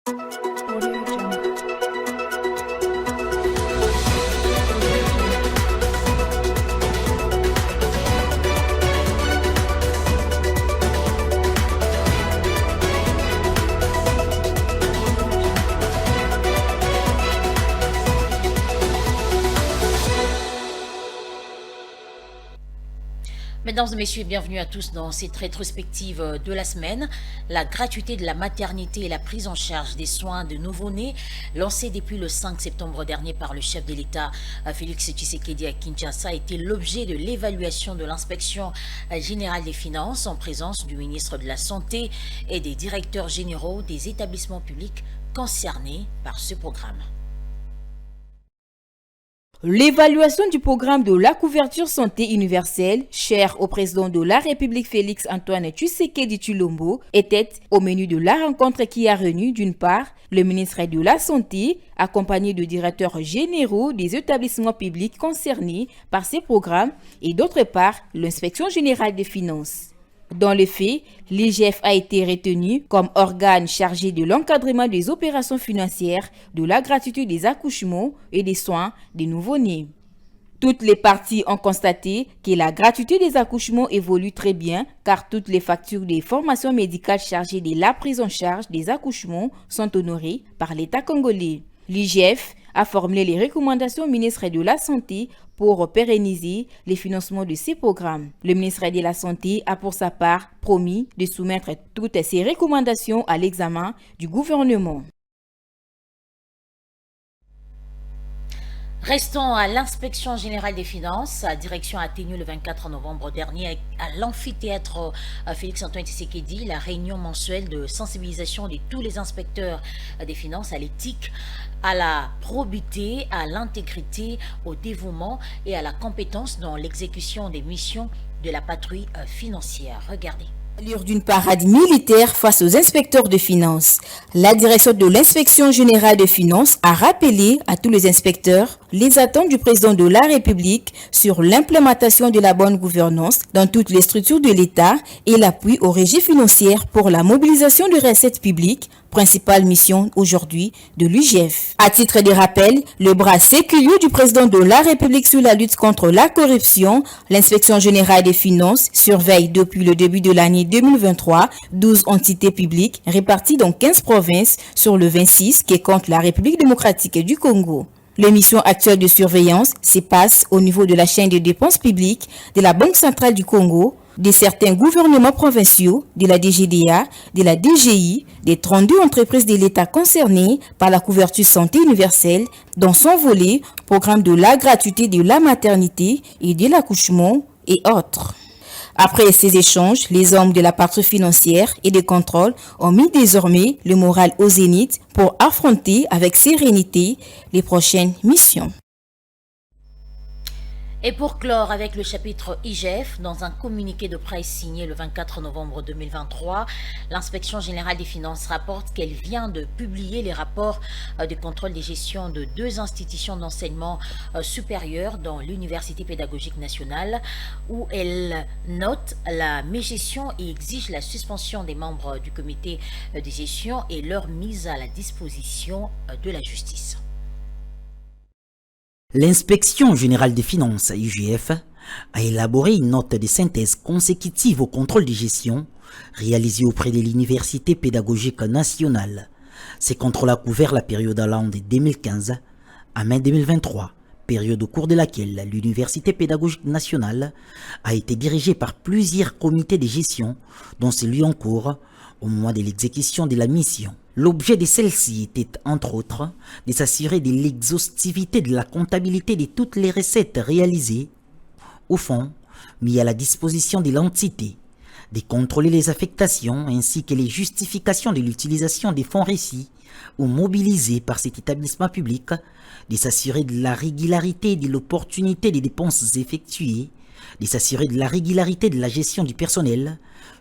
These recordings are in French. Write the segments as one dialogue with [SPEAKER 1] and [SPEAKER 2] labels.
[SPEAKER 1] Audio Jungle.
[SPEAKER 2] Mesdames et messieurs, bienvenue à tous dans cette rétrospective de la semaine. La gratuité de la maternité et la prise en charge des soins de nouveau-nés, lancée depuis le 5 septembre dernier par le chef de l'État, Félix Tshisekedi à Kinshasa, a été l'objet de l'évaluation de l'inspection générale des finances en présence du ministre de la Santé et des directeurs généraux des établissements publics concernés par ce programme.
[SPEAKER 3] L'évaluation du programme de la couverture santé universelle, cher au président de la République Félix-Antoine Tshisekedi Tshilombo, était au menu de la rencontre qui a réuni d'une part le ministre de la Santé, accompagné de directeurs généraux des établissements publics concernés par ces programmes, et d'autre part l'inspection générale des finances. Dans les faits, l'IGF a été retenu comme organe chargé de l'encadrement des opérations financières, de la gratuité des accouchements et des soins des nouveau-nés. Toutes les parties ont constaté que la gratuité des accouchements évolue très bien car toutes les factures des formations médicales chargées de la prise en charge des accouchements sont honorées par l'État congolais. L'IGF a formulé les recommandations au ministre de la Santé pour pérenniser les financements de ces programmes. Le ministre de la Santé a pour sa part promis de soumettre toutes ces recommandations à l'examen du gouvernement.
[SPEAKER 2] Restons à l'inspection générale des finances. Sa direction a tenu le 24 novembre dernier à l'amphithéâtre Félix-Antoine Tshisekedi la réunion mensuelle de sensibilisation de tous les inspecteurs des finances à l'éthique, à la probité, à l'intégrité, au dévouement et à la compétence dans l'exécution des missions de la patrouille financière. Regardez.
[SPEAKER 3] Allure d'une parade militaire face aux inspecteurs de finances. La direction de l'inspection générale des finances a rappelé à tous les inspecteurs les attentes du président de la République sur l'implémentation de la bonne gouvernance dans toutes les structures de l'État et l'appui aux régies financières pour la mobilisation de recettes publiques, principale mission aujourd'hui de l'IGF. À titre de rappel, le bras séculier du président de la République sur la lutte contre la corruption, l'inspection générale des finances surveille depuis le début de l'année 2023 12 entités publiques réparties dans 15 provinces sur le 26 qui compte la République démocratique du Congo. Les missions actuelles de surveillance se passent au niveau de la chaîne de dépenses publiques de la Banque centrale du Congo, de certains gouvernements provinciaux, de la DGDA, de la DGI, des 32 entreprises de l'État concernées par la couverture santé universelle, dans son volet programme de la gratuité de la maternité et de l'accouchement et autres. Après ces échanges, les hommes de la partie financière et de contrôle ont mis désormais le moral au zénith pour affronter avec sérénité les prochaines missions.
[SPEAKER 2] Et pour clore avec le chapitre IGF, dans un communiqué de presse signé le 24 novembre 2023, l'inspection générale des finances rapporte qu'elle vient de publier les rapports de contrôle des gestions de 2 institutions d'enseignement supérieur dans l'Université pédagogique nationale, où elle note la mégestion et exige la suspension des membres du comité de gestion et leur mise à la disposition de la justice.
[SPEAKER 4] L'Inspection générale des finances, IGF, a élaboré une note de synthèse consécutive au contrôle de gestion réalisé auprès de l'Université pédagogique nationale. Ces contrôles a couvert la période allant de 2015 à mai 2023, période au cours de laquelle l'Université pédagogique nationale a été dirigée par plusieurs comités de gestion, dont celui en cours au moment de l'exécution de la mission. L'objet de celle-ci était, entre autres, de s'assurer de l'exhaustivité de la comptabilité de toutes les recettes réalisées, au fond, mis à la disposition de l'entité, de contrôler les affectations ainsi que les justifications de l'utilisation des fonds récits ou mobilisés par cet établissement public, de s'assurer de la régularité et de l'opportunité des dépenses effectuées, de s'assurer de la régularité de la gestion du personnel,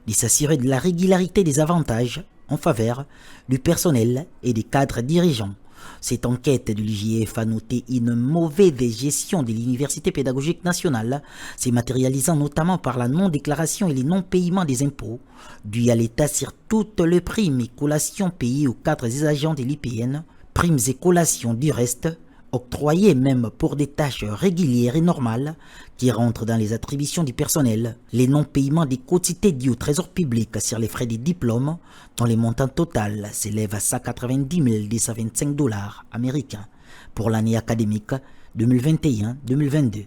[SPEAKER 4] de s'assurer de la régularité des avantages en faveur du personnel et des cadres dirigeants, Cette enquête de l'IGF a noté une mauvaise gestion de l'Université pédagogique nationale, se matérialisant notamment par la non-déclaration et les non-paiements des impôts, dus à l'État sur toutes les primes et collations payées aux 4 agents de l'IPN, primes et collations du reste, octroyées même pour des tâches régulières et normales qui rentrent dans les attributions du personnel, les non-paiements des quotités dues au trésor public sur les frais des diplômes, dont les montants total s'élèvent à 190 225 $ américains pour l'année académique 2021-2022.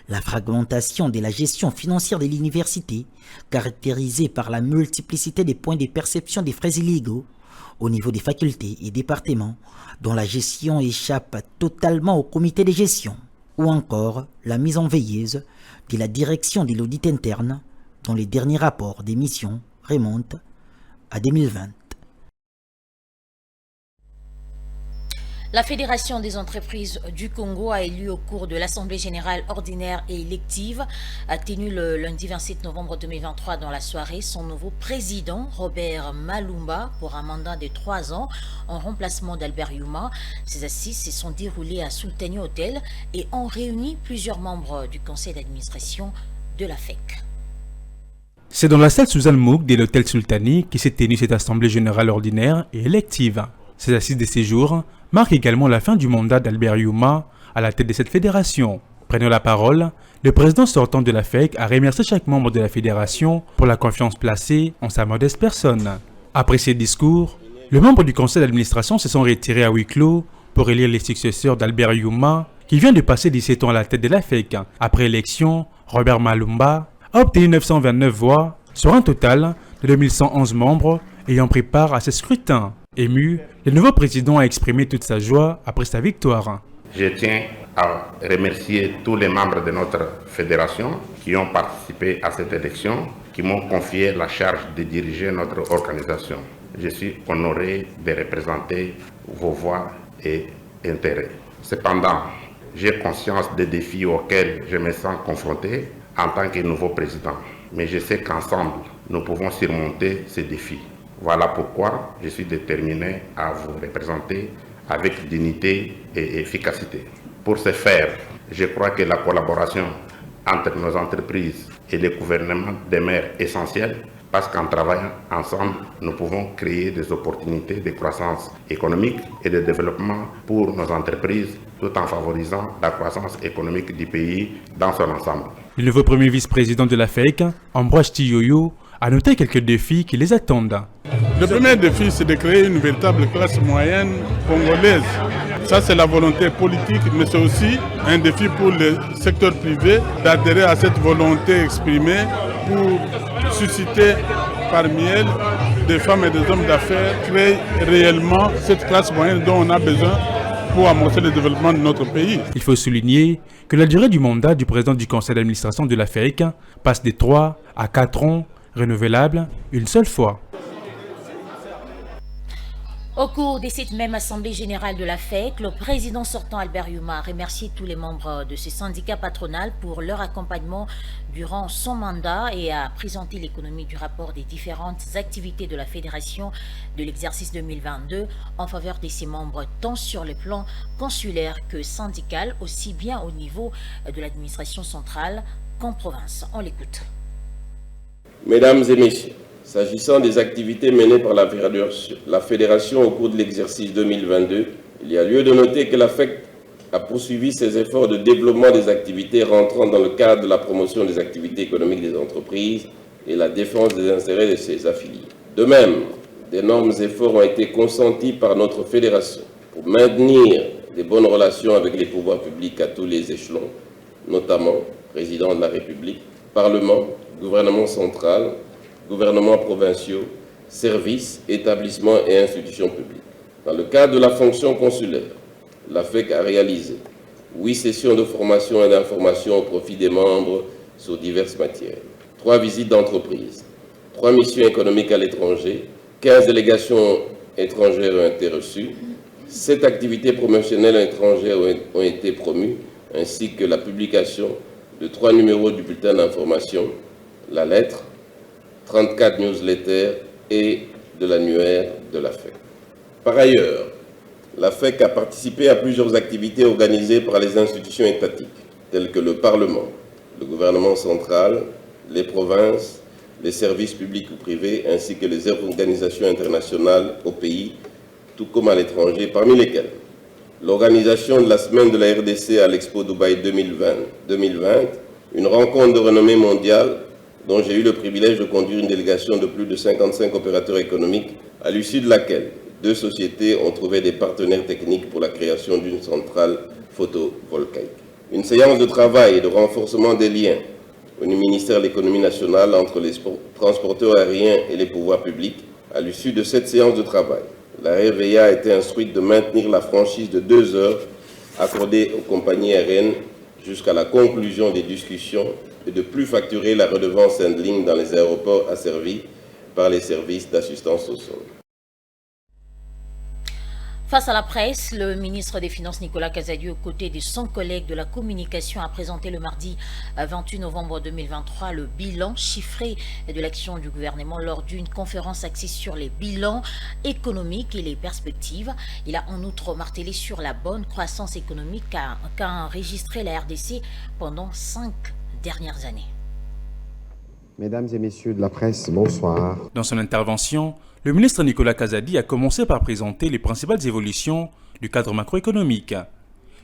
[SPEAKER 4] La fragmentation de la gestion financière de l'université, caractérisée par la multiplicité des points de perception des frais illégaux, au niveau des facultés et départements, dont la gestion échappe totalement au comité de gestion, ou encore la mise en veilleuse de la direction de l'audit interne, dont les derniers rapports des missions remontent à 2020.
[SPEAKER 2] La Fédération des entreprises du Congo a élu au cours de l'Assemblée générale ordinaire et élective, tenue le lundi 27 novembre 2023 dans la soirée, son nouveau président, Robert Malumba, pour un mandat de 3 ans en remplacement d'Albert Yuma. Ces assises se sont déroulées à Sultani Hotel et ont réuni plusieurs membres du conseil d'administration de la FEC.
[SPEAKER 1] C'est dans la salle Suzanne Mouk de l'hôtel Sultani qui s'est tenue cette Assemblée générale ordinaire et élective. Ces assises de séjour marquent également la fin du mandat d'Albert Yuma à la tête de cette fédération. Prenant la parole, le président sortant de la FEC a remercié chaque membre de la fédération pour la confiance placée en sa modeste personne. Après ces discours, les membres du conseil d'administration se sont retirés à huis clos pour élire les successeurs d'Albert Yuma, qui vient de passer 17 ans à la tête de la FEC. Après élection, Robert Malumba a obtenu 929 voix sur un total de 2111 membres ayant pris part à ce scrutin. Ému, le nouveau président a exprimé toute sa joie après sa victoire.
[SPEAKER 5] Je tiens à remercier tous les membres de notre fédération qui ont participé à cette élection, qui m'ont confié la charge de diriger notre organisation. Je suis honoré de représenter vos voix et intérêts. Cependant, j'ai conscience des défis auxquels je me sens confronté en tant que nouveau président. Mais je sais qu'ensemble, nous pouvons surmonter ces défis. Voilà pourquoi je suis déterminé à vous représenter avec dignité et efficacité. Pour ce faire, je crois que la collaboration entre nos entreprises et le gouvernement demeure essentielle parce qu'en travaillant ensemble, nous pouvons créer des opportunités de croissance économique et de développement pour nos entreprises tout en favorisant la croissance économique du pays dans son ensemble.
[SPEAKER 1] Le nouveau premier vice-président de la FEC, Ambroise Tiyoyo, a noté quelques défis qui les attendent.
[SPEAKER 6] Le premier défi, c'est de créer une véritable classe moyenne congolaise. Ça, c'est la volonté politique, mais c'est aussi un défi pour le secteur privé d'adhérer à cette volonté exprimée pour susciter parmi elles des femmes et des hommes d'affaires, créer réellement cette classe moyenne dont on a besoin pour amorcer le développement de notre pays.
[SPEAKER 1] Il faut souligner que la durée du mandat du président du conseil d'administration de la FEC passe de 3 à 4 ans, renouvelable une seule fois.
[SPEAKER 2] Au cours de cette même assemblée générale de la FEC, le président sortant Albert Yuma a remercié tous les membres de ce syndicat patronal pour leur accompagnement durant son mandat et a présenté l'économie du rapport des différentes activités de la Fédération de l'exercice 2022 en faveur de ses membres tant sur le plan consulaire que syndical, aussi bien au niveau de l'administration centrale qu'en province. On l'écoute.
[SPEAKER 7] Mesdames et messieurs, s'agissant des activités menées par la Fédération au cours de l'exercice 2022, il y a lieu de noter que la FEC a poursuivi ses efforts de développement des activités rentrant dans le cadre de la promotion des activités économiques des entreprises et la défense des intérêts de ses affiliés. De même, d'énormes efforts ont été consentis par notre fédération pour maintenir de bonnes relations avec les pouvoirs publics à tous les échelons, notamment président de la République, Parlement, gouvernement central, gouvernements provinciaux, services, établissements et institutions publiques. Dans le cadre de la fonction consulaire, la FEC a réalisé 8 sessions de formation et d'information au profit des membres sur diverses matières, 3 visites d'entreprise, 3 missions économiques à l'étranger, 15 délégations étrangères ont été reçues, 7 activités promotionnelles étrangères ont été promues, ainsi que la publication de 3 numéros du bulletin d'information, la lettre, 34 newsletters et de l'annuaire de la FEC. Par ailleurs, La FEC a participé à plusieurs activités organisées par les institutions étatiques, telles que le Parlement, le gouvernement central, les provinces, les services publics ou privés, ainsi que les organisations internationales au pays, tout comme à l'étranger, parmi lesquelles l'organisation de la semaine de la RDC à l'Expo Dubaï 2020, une rencontre de renommée mondiale dont j'ai eu le privilège de conduire une délégation de plus de 55 opérateurs économiques, à l'issue de laquelle 2 sociétés ont trouvé des partenaires techniques pour la création d'une centrale photovoltaïque. Une séance de travail et de renforcement des liens au ministère de l'économie nationale entre les transporteurs aériens et les pouvoirs publics. À l'issue de cette séance de travail, la RVA a été instruite de maintenir la franchise de 2 heures accordée aux compagnies aériennes jusqu'à la conclusion des discussions et de plus facturer la redevance handling dans les aéroports asservis par les services d'assistance au sol.
[SPEAKER 2] Face à la presse, le ministre des Finances Nicolas Kazadi, aux côtés de son collègue de la communication, a présenté le mardi 28 novembre 2023 le bilan chiffré de l'action du gouvernement lors d'une conférence axée sur les bilans économiques et les perspectives. Il a en outre martelé sur la bonne croissance économique qu'a enregistré la RDC pendant 5 dernières années.
[SPEAKER 8] Mesdames et messieurs de la presse, bonsoir.
[SPEAKER 1] Dans son intervention, le ministre Nicolas Kazadi a commencé par présenter les principales évolutions du cadre macroéconomique.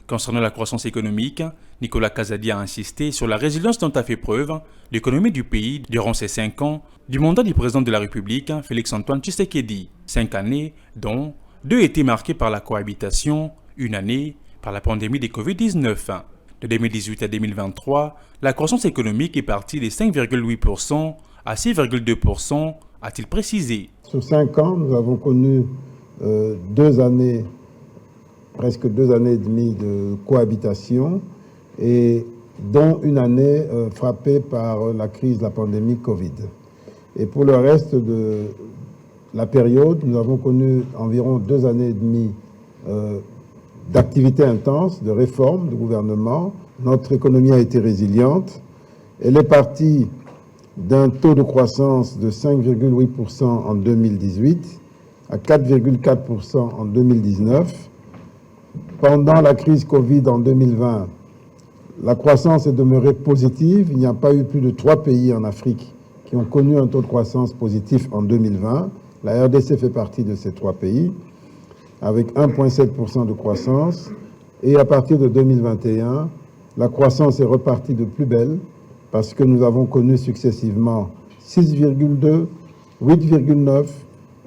[SPEAKER 1] Concernant la croissance économique, Nicolas Kazadi a insisté sur la résilience dont a fait preuve l'économie du pays durant ces 5 ans du mandat du président de la République, Félix-Antoine Tshisekedi. 5 années dont 2 étaient marquées par la cohabitation, 1 année par la pandémie de Covid-19. De 2018 à 2023, la croissance économique est partie de 5,8% à 6,2%, a-t-il précisé.
[SPEAKER 9] Sur 5 ans, nous avons connu 2 années, presque 2 années et demie de cohabitation, et dont 1 année frappée par la crise de la pandémie Covid. Et pour le reste de la période, nous avons connu environ 2 années et demie d'activités intenses, de réformes du gouvernement. Notre économie a été résiliente. Elle est partie d'un taux de croissance de 5,8% en 2018 à 4,4% en 2019. Pendant la crise Covid en 2020, la croissance est demeurée positive. Il n'y a pas eu plus de 3 pays en Afrique qui ont connu un taux de croissance positif en 2020. La RDC fait partie de ces 3 pays, avec 1,7% de croissance. Et à partir de 2021, la croissance est repartie de plus belle, parce que nous avons connu successivement 6,2, 8,9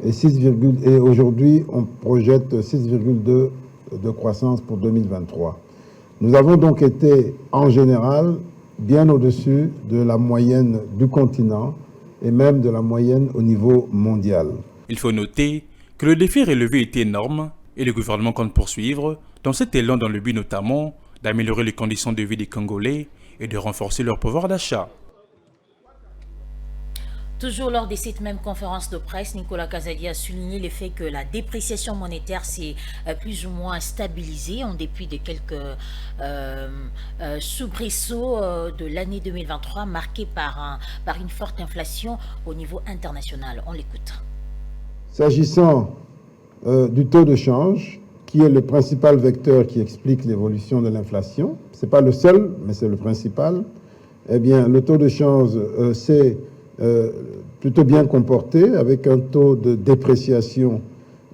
[SPEAKER 9] et 6, et aujourd'hui on projette 6,2 de croissance pour 2023. Nous avons donc été en général bien au-dessus de la moyenne du continent et même de la moyenne au niveau mondial.
[SPEAKER 1] Il faut noter que le défi relevé est énorme et le gouvernement compte poursuivre dans cet élan dans le but notamment d'améliorer les conditions de vie des Congolais et de renforcer leur pouvoir d'achat.
[SPEAKER 2] Toujours lors de cette même conférence de presse, Nicolas Kazadi a souligné le fait que la dépréciation monétaire s'est plus ou moins stabilisée en dépit de quelques soubresauts de l'année 2023 marqués par une forte inflation au niveau international. On l'écoute.
[SPEAKER 9] S'agissant du taux de change, qui est le principal vecteur qui explique l'évolution de l'inflation, ce n'est pas le seul, mais c'est le principal, eh bien, le taux de change s'est plutôt bien comporté, avec un taux de dépréciation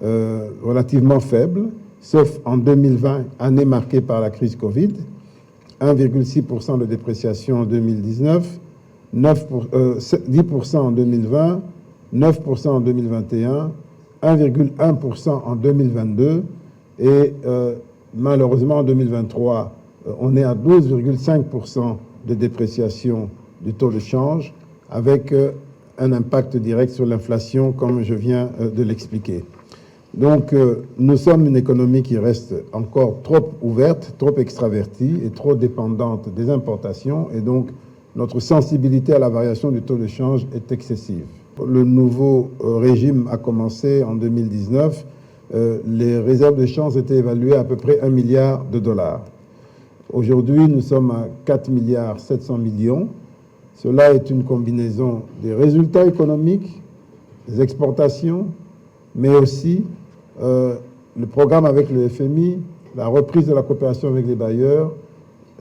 [SPEAKER 9] relativement faible, sauf en 2020, année marquée par la crise Covid, 1,6% de dépréciation en 2019, 10% en 2020, 9% en 2021, 1,1% en 2022, et malheureusement en 2023, on est à 12,5% de dépréciation du taux de change, avec un impact direct sur l'inflation, comme je viens de l'expliquer. Donc, nous sommes une économie qui reste encore trop ouverte, trop extravertie et trop dépendante des importations, et donc notre sensibilité à la variation du taux de change est excessive. Le nouveau régime a commencé en 2019. Les réserves de change étaient évaluées à peu près $1 milliard. Aujourd'hui, nous sommes à 4,7 milliards. Cela est une combinaison des résultats économiques, des exportations, mais aussi le programme avec le FMI, la reprise de la coopération avec les bailleurs,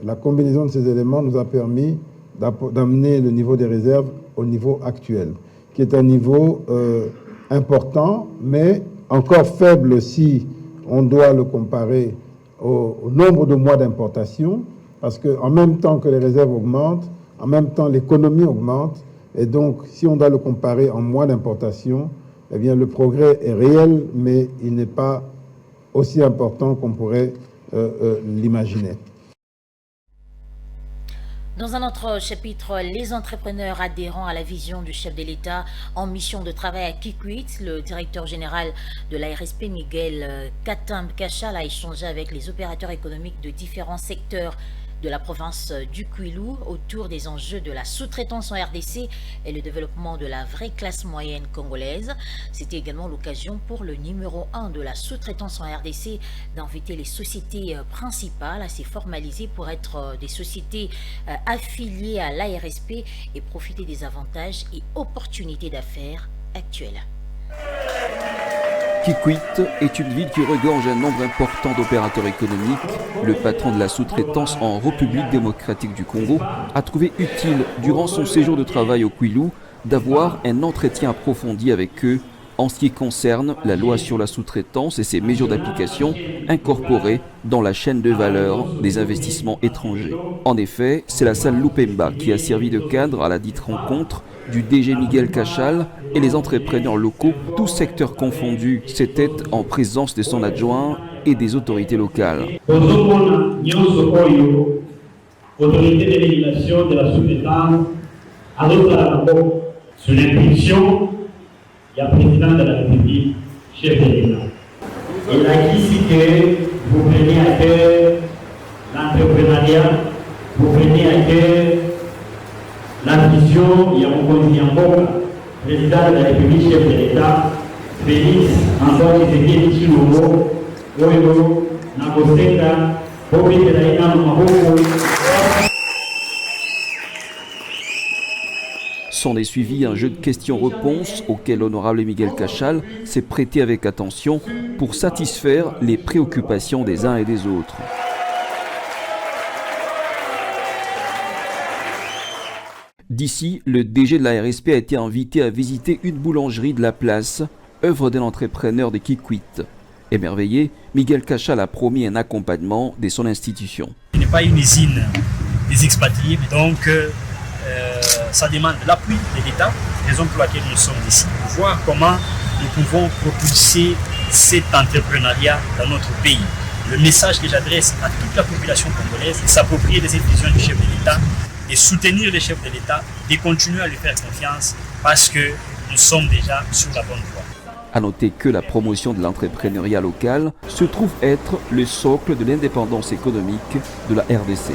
[SPEAKER 9] la combinaison de ces éléments nous a permis d'amener le niveau des réserves au niveau actuel, qui est un niveau important, mais encore faible si on doit le comparer au nombre de mois d'importation, parce qu'en même temps que les réserves augmentent, en même temps l'économie augmente, et donc si on doit le comparer en mois d'importation, eh bien le progrès est réel, mais il n'est pas aussi important qu'on pourrait l'imaginer.
[SPEAKER 2] Dans un autre chapitre, les entrepreneurs adhérant à la vision du chef de l'État en mission de travail à Kikwit, le directeur général de la RSP, Miguel Katambe Kachal, a échangé avec les opérateurs économiques de différents secteurs de la province du Kwilu autour des enjeux de la sous-traitance en RDC et le développement de la vraie classe moyenne congolaise. C'était également l'occasion pour le numéro 1 de la sous-traitance en RDC d'inviter les sociétés principales à se formaliser pour être des sociétés affiliées à l'ARSP et profiter des avantages et opportunités d'affaires actuelles.
[SPEAKER 10] Kikwit est une ville qui regorge un nombre important d'opérateurs économiques. Le patron de la sous-traitance en République démocratique du Congo a trouvé utile, durant son séjour de travail au Kwilu, d'avoir un entretien approfondi avec eux en ce qui concerne la loi sur la sous-traitance et ses mesures d'application incorporées dans la chaîne de valeur des investissements étrangers. En effet, c'est la salle Lupemba qui a servi de cadre à la dite rencontre du DG Miguel Kachal et les entrepreneurs locaux, tous secteurs confondus. C'était en présence de son adjoint et des autorités locales.
[SPEAKER 11] Autorité de régulation de la sous-traitance adopte un rapport sur l'impulsion du président de la République, chef de l'État. Il a dit ici que vous prenez à cœur l'entrepreneuriat, vous prenez à cœur la vision, il y a un président de la République, chef de l'État, Félix Antoine Tshisekedi Tshilombo, Oyo, Nakoseka, Bobi Telaina Maboko.
[SPEAKER 10] S'en est suivi un jeu de questions-réponses auquel l'honorable Miguel Kachal s'est prêté avec attention pour satisfaire les préoccupations des uns et des autres. D'ici, le DG de la RSP a été invité à visiter une boulangerie de la place, œuvre d'un entrepreneur de Kikwit. Émerveillé, Miguel Kachal a promis un accompagnement de son institution.
[SPEAKER 11] Ce n'est pas une usine des expatriés, mais donc ça demande l'appui de l'État, raison pour laquelle nous sommes ici, pour voir comment nous pouvons propulser cet entrepreneuriat dans notre pays. Le message que j'adresse à toute la population congolaise est s'approprier de cette vision du chef de l'État et soutenir le chef de l'État, de continuer à lui faire confiance parce que nous sommes déjà sur la bonne voie.
[SPEAKER 10] À noter que la promotion de l'entrepreneuriat local se trouve être le socle de l'indépendance économique de la RDC.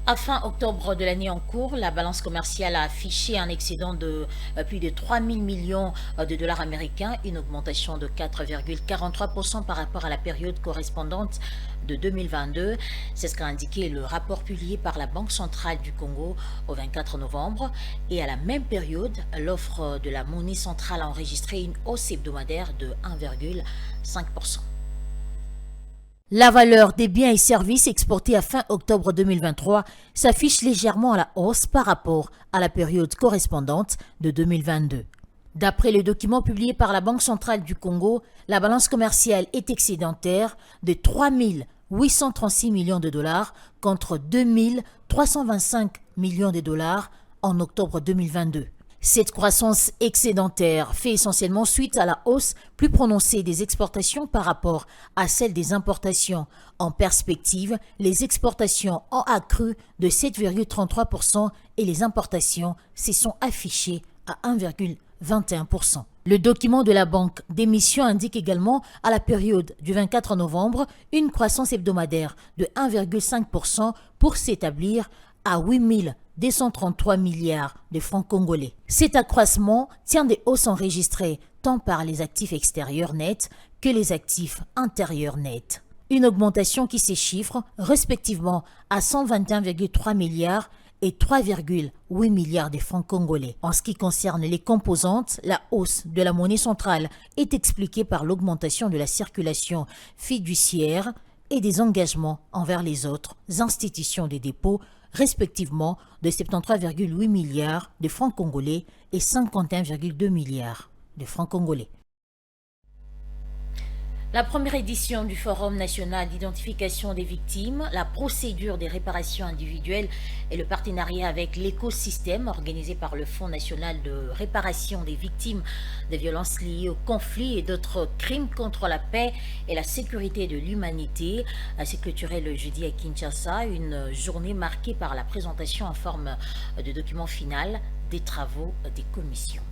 [SPEAKER 2] À fin octobre de l'année en cours, la balance commerciale a affiché un excédent de plus de 3 000 millions de dollars américains, une augmentation de 4,43% par rapport à la période correspondante de 2022. C'est ce qu'a indiqué le rapport publié par la Banque centrale du Congo au 24 novembre. Et à la même période, l'offre de la monnaie centrale a enregistré une hausse hebdomadaire de 1,5%. La valeur des biens et services exportés à fin octobre 2023 s'affiche légèrement à la hausse par rapport à la période correspondante de 2022. D'après le document publié par la Banque centrale du Congo, la balance commerciale est excédentaire de 3 836 millions de dollars contre 2 325 millions de dollars en octobre 2022. Cette croissance excédentaire fait essentiellement suite à la hausse plus prononcée des exportations par rapport à celle des importations. En perspective, les exportations ont accru de 7,33% et les importations se sont affichées à 1,21%. Le document de la banque d'émission indique également à la période du 24 novembre une croissance hebdomadaire de 1,5% pour s'établir à 8 233 milliards de francs congolais. Cet accroissement tient des hausses enregistrées tant par les actifs extérieurs nets que les actifs intérieurs nets. Une augmentation qui se chiffre respectivement à 121,3 milliards et 3,8 milliards de francs congolais. En ce qui concerne les composantes, la hausse de la monnaie centrale est expliquée par l'augmentation de la circulation fiduciaire et des engagements envers les autres institutions de dépôt, respectivement de 73,8 milliards de francs congolais et 51,2 milliards de francs congolais. La première édition du Forum national d'identification des victimes, la procédure des réparations individuelles et le partenariat avec l'écosystème organisé par le Fonds national de réparation des victimes de violences liées au conflit et d'autres crimes contre la paix et la sécurité de l'humanité s'est clôturé le jeudi à Kinshasa, une journée marquée par la présentation en forme de document final des travaux des commissions.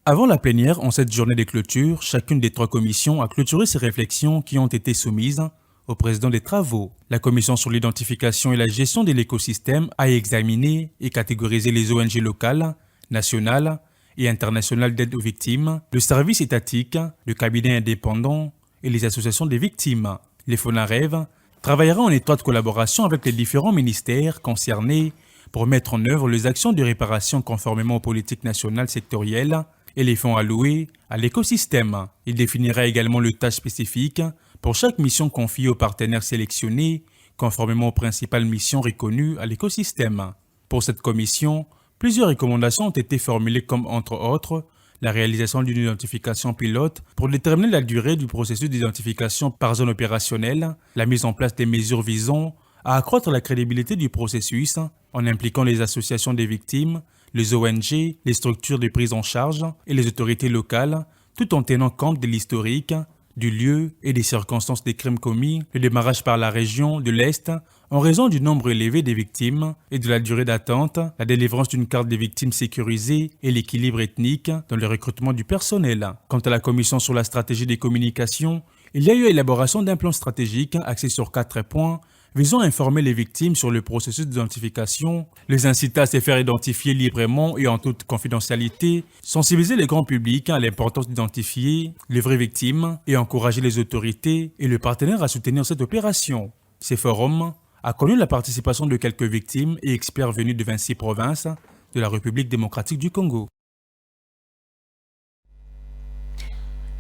[SPEAKER 1] Avant la plénière, en cette journée de clôture, chacune des 3 commissions a clôturé ses réflexions qui ont été soumises au président des travaux. La commission sur l'identification et la gestion de l'écosystème a examiné et catégorisé les ONG locales, nationales et internationales d'aide aux victimes, le service étatique, le cabinet indépendant et les associations des victimes. Les FONAREV travaillera en étroite collaboration avec les différents ministères concernés pour mettre en œuvre les actions de réparation conformément aux politiques nationales sectorielles et les fonds alloués à l'écosystème. Il définira également le tâche spécifique pour chaque mission confiée aux partenaires sélectionnés, conformément aux principales missions reconnues à l'écosystème. Pour cette commission, plusieurs recommandations ont été formulées comme, entre autres, la réalisation d'une identification pilote pour déterminer la durée du processus d'identification par zone opérationnelle, la mise en place des mesures visant à accroître la crédibilité du processus en impliquant les associations des victimes, les ONG, les structures de prise en charge et les autorités locales, tout en tenant compte de l'historique, du lieu et des circonstances des crimes commis, le démarrage par la région de l'Est, en raison du nombre élevé des victimes et de la durée d'attente, la délivrance d'une carte des victimes sécurisée et l'équilibre ethnique dans le recrutement du personnel. Quant à la commission sur la stratégie des communications, il y a eu élaboration d'un plan stratégique axé sur 4 points, visant à informer les victimes sur le processus d'identification, les inciter à se faire identifier librement et en toute confidentialité, sensibiliser le grand public à l'importance d'identifier les vraies victimes et encourager les autorités et le partenaire à soutenir cette opération. Ce forum a connu la participation de quelques victimes et experts venus de 26 provinces de la République démocratique du Congo.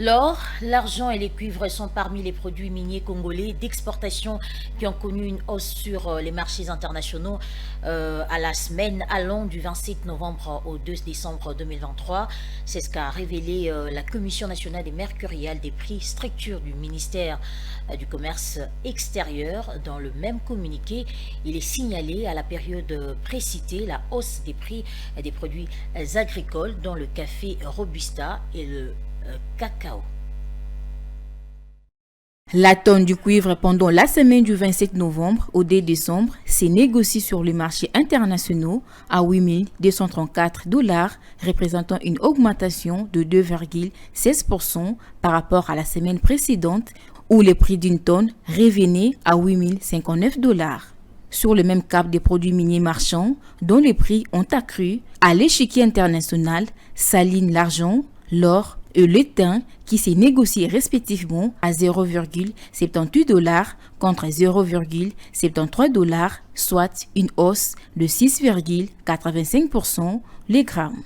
[SPEAKER 2] L'or, l'argent et les cuivres sont parmi les produits miniers congolais d'exportation qui ont connu une hausse sur les marchés internationaux à la semaine allant du 27 novembre au 2 décembre 2023. C'est ce qu'a révélé la Commission nationale des mercuriales des prix structure du ministère du Commerce extérieur. Dans le même communiqué, il est signalé à la période précitée la hausse des prix des produits agricoles dont le café Robusta et le cacao.
[SPEAKER 3] La tonne du cuivre pendant la semaine du 27 novembre au 2 décembre s'est négociée sur les marchés internationaux à 8 234 $, représentant une augmentation de 2,16% par rapport à la semaine précédente où le prix d'une tonne revenait à 8 059 $. Sur le même cap des produits miniers marchands dont les prix ont accru, à l'échiquier international s'alignent l'argent, l'or et l'étain qui s'est négocié respectivement à 0,78 $ contre 0,73 $, soit une hausse de 6,85% les grammes,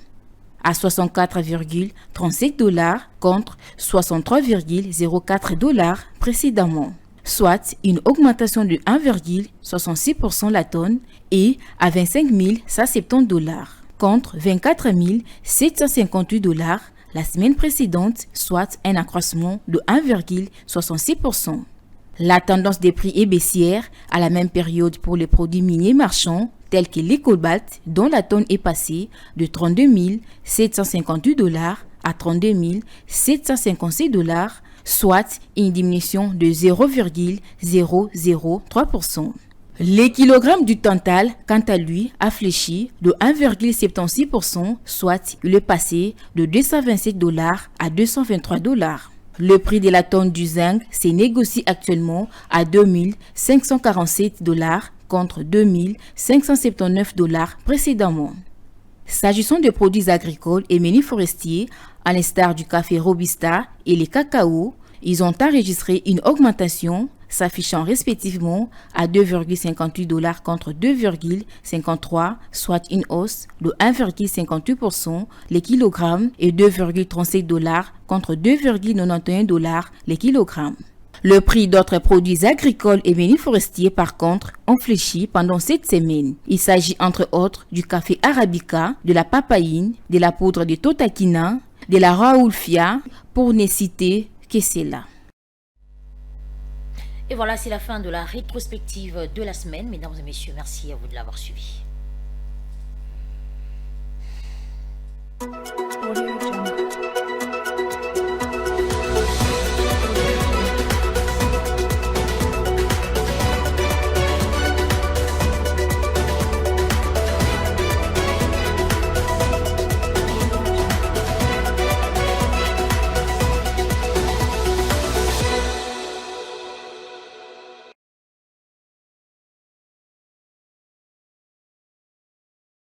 [SPEAKER 3] à 64,37 $ contre 63,04 $ précédemment, soit une augmentation de 1,66% la tonne et à 25 170 $ contre 24 758 $ la semaine précédente, soit un accroissement de 1,66%. La tendance des prix est baissière à la même période pour les produits miniers marchands tels que les cobalt, dont la tonne est passée de 32 758 $ à 32 756 $, soit une diminution de 0,003%. Le kilogramme du tantal, quant à lui, a fléchi de 1,76%, soit il est passé de 227 $ à 223 $. Le prix de la tonne du zinc s'est négocié actuellement à 2 547 $ contre 2 579 $ précédemment. S'agissant des produits agricoles et mini-forestiers, à l'instar du café Robusta et les cacao, ils ont enregistré une augmentation s'affichant respectivement à 2,58 $ contre 2,53, soit une hausse de 1,58% les kilogrammes, et 2,37 $ contre 2,91 $ les kilogrammes. Le prix d'autres produits agricoles et forestiers, par contre, ont fléchi pendant cette semaine. Il s'agit entre autres du café arabica, de la papaïne, de la poudre de totakina, de la raoulfia, pour ne citer que cela.
[SPEAKER 2] Et voilà, c'est la fin de la rétrospective de la semaine. Mesdames et messieurs, merci à vous de l'avoir suivi.